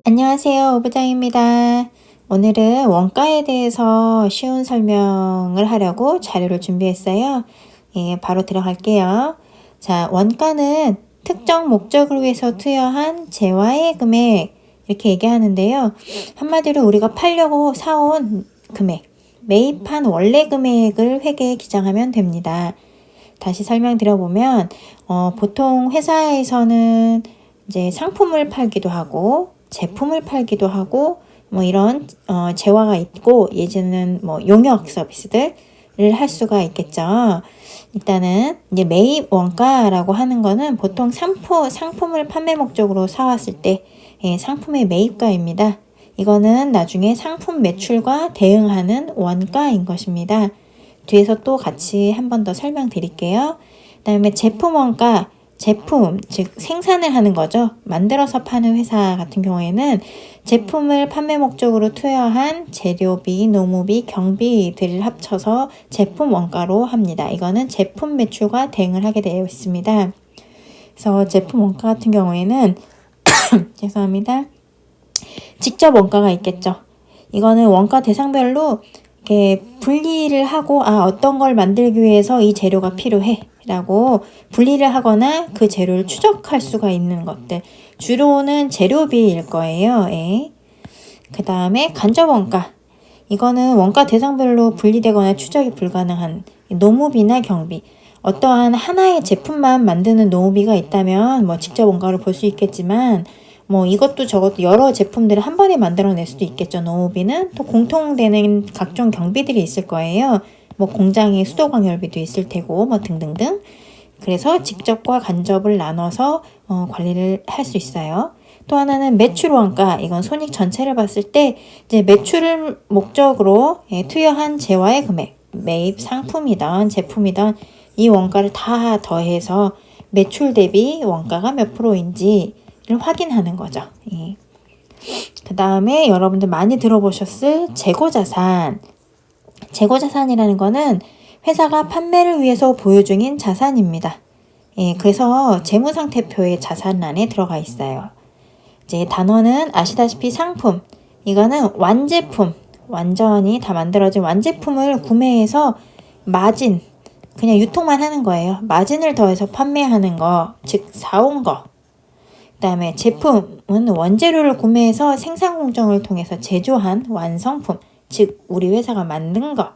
안녕하세요. 오부장입니다. 오늘은 원가에 대해서 쉬운 설명을 하려고 자료를 준비했어요. 바로 들어갈게요. 자, 원가는 특정 목적을 위해서 투여한 재화의 금액, 이렇게 얘기하는데요. 한마디로 우리가 팔려고 사온 금액, 매입한 원래 금액을 회계에 기장하면 됩니다. 다시 설명드려보면, 보통 회사에서는 이제 상품을 팔기도 하고, 제품을 팔기도 하고, 뭐 이런 재화가 있고, 예전에는 뭐 용역 서비스들을 할 수가 있겠죠. 일단은 이제 매입 원가라고 하는 거는 보통 상품을 판매 목적으로 사왔을 때 상품의 매입가입니다. 이거는 나중에 상품 매출과 대응하는 원가인 것입니다. 뒤에서 또 같이 한 번 더 설명드릴게요. 그 다음에 제품 원가, 제품, 즉 생산을 하는 거죠. 만들어서 파는 회사 같은 경우에는 제품을 판매 목적으로 투여한 재료비, 노무비, 경비들을 합쳐서 제품 원가로 합니다. 이거는 제품 매출과 대응을 하게 되어 있습니다. 그래서 제품 원가 같은 경우에는 죄송합니다. 직접 원가가 있겠죠. 이거는 원가 대상별로 이렇게 분리를 하고 어떤 걸 만들기 위해서 이 재료가 필요해 라고 분리를 하거나 그 재료를 추적할 수가 있는 것들, 주로는 재료비일 거예요. 그 다음에 간접 원가, 이거는 원가 대상별로 분리되거나 추적이 불가능한 노무비나 경비, 어떠한 하나의 제품만 만드는 노무비가 있다면 뭐 직접 원가를 볼 수 있겠지만 뭐 이것도 저것도 여러 제품들을 한 번에 만들어낼 수도 있겠죠. 노무비는 또 공통되는 각종 경비들이 있을 거예요. 뭐 공장의 수도 광열비도 있을 테고 뭐 등등등. 그래서 직접과 간접을 나눠서 관리를 할 수 있어요. 또 하나는 매출 원가, 이건 손익 전체를 봤을 때 이제 매출을 목적으로 투여한 재화의 금액, 매입 상품이든 제품이든 이 원가를 다 더해서 매출 대비 원가가 몇 프로인지를 확인하는 거죠. 그 다음에 여러분들 많이 들어보셨을 재고자산. 재고자산이라는 거는 회사가 판매를 위해서 보유 중인 자산입니다. 그래서 재무상태표의 자산란에 들어가 있어요. 이제 단어는 아시다시피 상품, 이거는 완제품, 완전히 다 만들어진 완제품을 구매해서 마진, 그냥 유통만 하는 거예요. 마진을 더해서 판매하는 거, 즉 사온 거. 그 다음에 제품은 원재료를 구매해서 생산 공정을 통해서 제조한 완성품, 즉 우리 회사가 만든 거.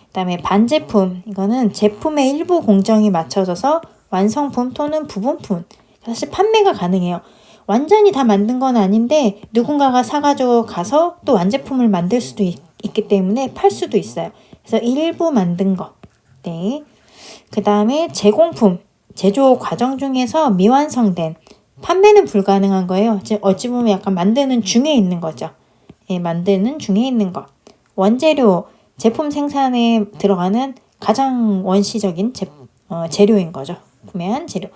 그 다음에 반제품, 이거는 제품의 일부 공정이 맞춰져서 완성품 또는 부분품, 사실 판매가 가능해요. 완전히 다 만든 건 아닌데 누군가가 사가지고 가서 또 완제품을 만들 수도 있기 때문에 팔 수도 있어요. 그래서 일부 만든 거. 그 다음에 제공품, 제조 과정 중에서 미완성된, 판매는 불가능한 거예요. 즉 어찌 보면 약간 만드는 중에 있는 거죠. 만드는 중에 있는 거. 원재료, 제품 생산에 들어가는 가장 원시적인 재료인 거죠. 구매한 재료.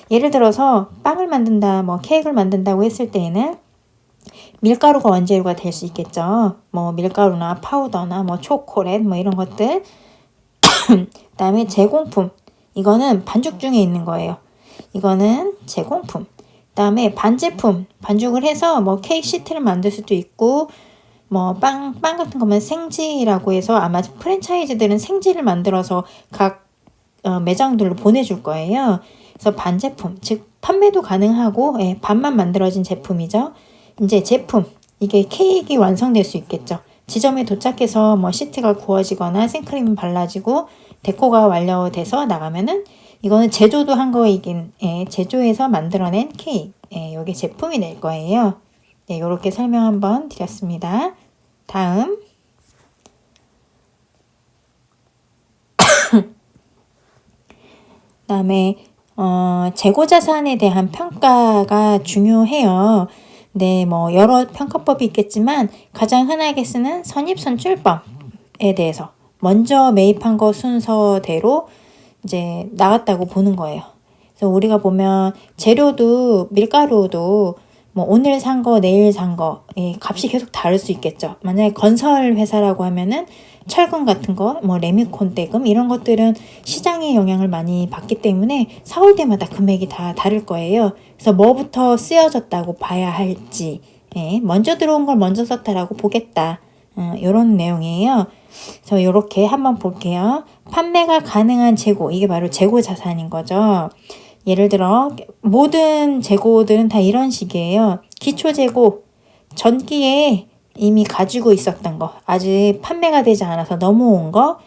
예를 들어서 빵을 만든다, 뭐 케이크를 만든다고 했을 때에는 밀가루가 원재료가 될 수 있겠죠. 뭐 밀가루나 파우더나 뭐 초콜릿 뭐 이런 것들. 그다음에 제공품. 이거는 반죽 중에 있는 거예요. 이거는 제공품. 그다음에 반제품. 반죽을 해서 뭐 케이크 시트를 만들 수도 있고 뭐 빵 같은 거면 생지라고 해서 아마 프랜차이즈들은 생지를 만들어서 각 매장들로 보내줄 거예요. 그래서 반제품, 즉 판매도 가능하고 반만 만들어진 제품이죠. 이제 제품, 이게 케이크가 완성될 수 있겠죠. 지점에 도착해서 뭐 시트가 구워지거나 생크림이 발라지고 데코가 완료돼서 나가면은 이거는 제조도 한 거이긴, 제조해서 만들어낸 케이크, 이게 제품이 될 거예요. 이렇게 설명 한번 드렸습니다. 다음. 그다음에 재고자산에 대한 평가가 중요해요. 네, 뭐 여러 평가법이 있겠지만 가장 흔하게 쓰는 선입선출법에 대해서 먼저 매입한 거 순서대로 이제 나갔다고 보는 거예요. 그래서 우리가 보면 재료도 밀가루도 뭐 오늘 산 거, 내일 산 거, 값이 계속 다를 수 있겠죠. 만약에 건설 회사라고 하면은 철근 같은 거, 뭐 레미콘 대금 이런 것들은 시장의 영향을 많이 받기 때문에 사올 때마다 금액이 다 다를 거예요. 그래서 뭐부터 쓰여졌다고 봐야 할지, 먼저 들어온 걸 먼저 썼다라고 보겠다. 이런 내용이에요. 그래서 이렇게 한번 볼게요. 판매가 가능한 재고, 이게 바로 재고 자산인 거죠. 예를 들어 모든 재고들은 다 이런 식이에요. 기초 재고, 전기에 이미 가지고 있었던 거, 아직 판매가 되지 않아서 넘어온 거,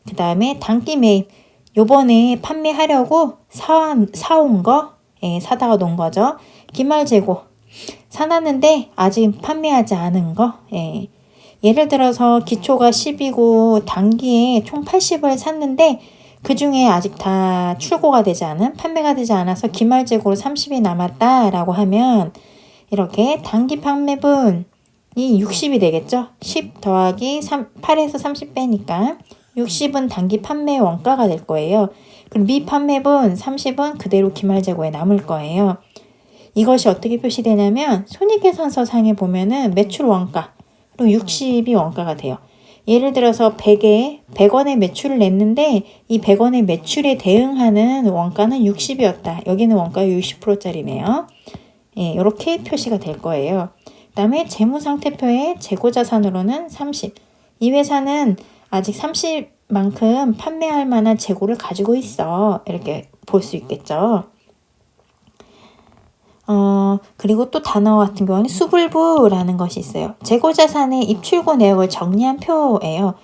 그 다음에 단기 매입, 요번에 판매하려고 사온 거, 사다가 놓은 거죠. 기말 재고, 사놨는데 아직 판매하지 않은 거, 예를 들어서 기초가 10이고 단기에 총 80을 샀는데 그 중에 아직 다 출고가 되지 않은, 판매가 되지 않아서 기말 재고로 30이 남았다라고 하면 이렇게 단기 판매분이 60이 되겠죠. 10 더하기 8에서 30 빼니까 60은 단기 판매 원가가 될 거예요. 그럼 미판매분 30은 그대로 기말 재고에 남을 거예요. 이것이 어떻게 표시되냐면 손익계산서 상에 보면은 매출 원가, 그리고 60이 원가가 돼요. 예를 들어서 100원의 매출을 냈는데 이 100원의 매출에 대응하는 원가는 60이었다. 여기는 원가 60%짜리네요. 이렇게 표시가 될 거예요. 그 다음에 재무상태표의 재고자산으로는 30. 이 회사는 아직 30만큼 판매할 만한 재고를 가지고 있어. 이렇게 볼 수 있겠죠. 그리고 또 단어 같은 경우는 수불부라는 것이 있어요. 재고자산의 입출고 내역을 정리한 표예요.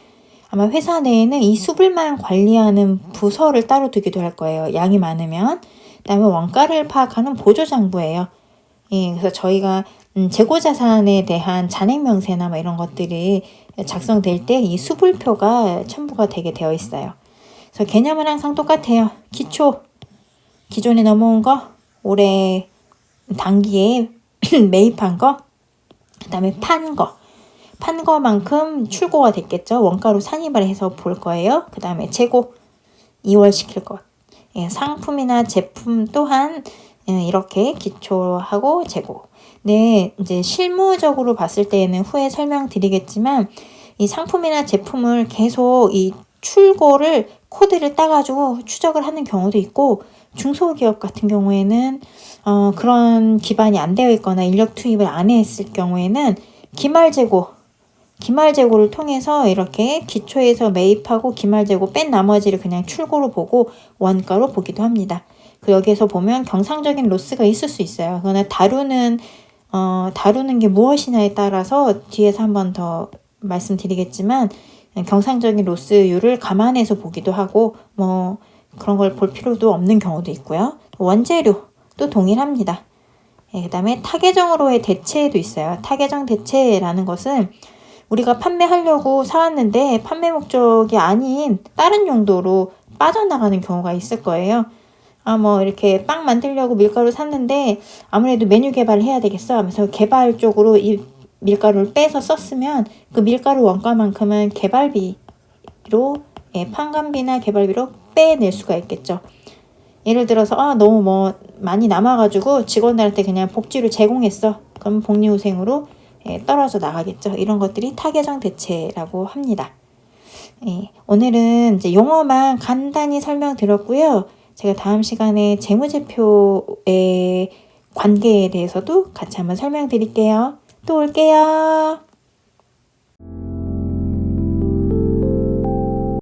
아마 회사 내에는 이 수불만 관리하는 부서를 따로 두기도 할 거예요. 양이 많으면. 그 다음에 원가를 파악하는 보조장부예요. 그래서 저희가 재고자산에 대한 잔액명세나 뭐 이런 것들이 작성될 때 이 수불표가 첨부가 되게 되어 있어요. 그래서 개념은 항상 똑같아요. 기존에 넘어온 거, 올해 단기에 매입한 거, 그 다음에 판 거만큼 출고가 됐겠죠. 원가로 산입을 해서 볼 거예요. 그 다음에 재고, 이월시킬 것. 상품이나 제품 또한 이렇게 기초하고 재고. 네, 이제 실무적으로 봤을 때에는 후에 설명드리겠지만 이 상품이나 제품을 계속 이 출고를 코드를 따가지고 추적을 하는 경우도 있고, 중소기업 같은 경우에는 그런 기반이 안 되어 있거나 인력 투입을 안 했을 경우에는 기말재고를 통해서 이렇게 기초에서 매입하고 기말재고 뺀 나머지를 그냥 출고로 보고 원가로 보기도 합니다. 여기에서 보면 경상적인 로스가 있을 수 있어요. 그거는 다루는 게 무엇이냐에 따라서 뒤에서 한 번 더 말씀드리겠지만 경상적인 로스율을 감안해서 보기도 하고 뭐 그런 걸 볼 필요도 없는 경우도 있고요. 원재료도 동일합니다. 그 다음에 타계정으로의 대체도 있어요. 타계정 대체라는 것은 우리가 판매하려고 사왔는데 판매 목적이 아닌 다른 용도로 빠져나가는 경우가 있을 거예요. 뭐 이렇게 빵 만들려고 밀가루 샀는데 아무래도 메뉴 개발을 해야 되겠어 하면서 개발 쪽으로 이 밀가루를 빼서 썼으면 그 밀가루 원가만큼은 개발비로, 판관비나 개발비로 빼낼 수가 있겠죠. 예를 들어서 너무 많이 남아가지고 직원들한테 그냥 복지를 제공했어. 그럼 복리후생으로 떨어져 나가겠죠. 이런 것들이 타계정 대체라고 합니다. 오늘은 이제 용어만 간단히 설명드렸고요. 제가 다음 시간에 재무제표의 관계에 대해서도 같이 한번 설명드릴게요. 또 올게요.